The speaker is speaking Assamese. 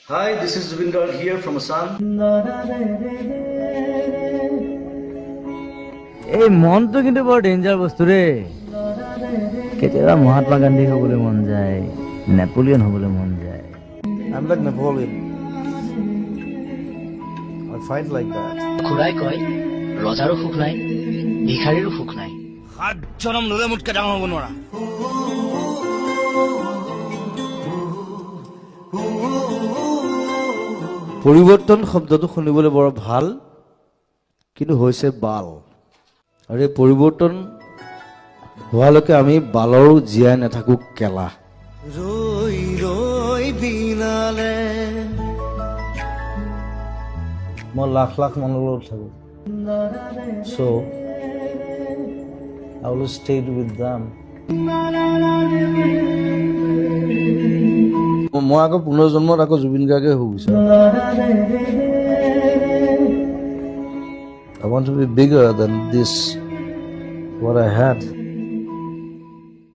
Hi, this is Zubin Garg here from Assam. এই মনটো কিন্তু বৰ ডেঞ্জাৰ বস্তু ৰে কেতিয়াবা মহাত্মা গান্ধী হ'বলৈ মন যায় নেপোলিয়ন হ'বলৈ মন যায় I'm like Napoleon. I fight like that. খুৰাই কয় ৰজাৰো সুখ নাই ভিখাৰীৰো সুখ নাই সাত জনম ল'লে মোতকে ডাঙৰ হ'ব নোৱাৰা পৰিৱৰ্তন শব্দটো শুনিবলৈ বৰ ভাল কিন্তু হৈছে বাল আৰু এই পৰিৱৰ্তন হোৱালৈকে আমি বালৰো জীয়াই নাথাকো কেলা ৰৈ ৰৈ দিনালে মই লাখ লাখ মানুহৰ লগত থাকো so I will stay with them মই আকৌ পুনৰ্জন্মত আকৌ জুবিন গাৰ্গে হৈ গৈছে I want to be bigger than this what I had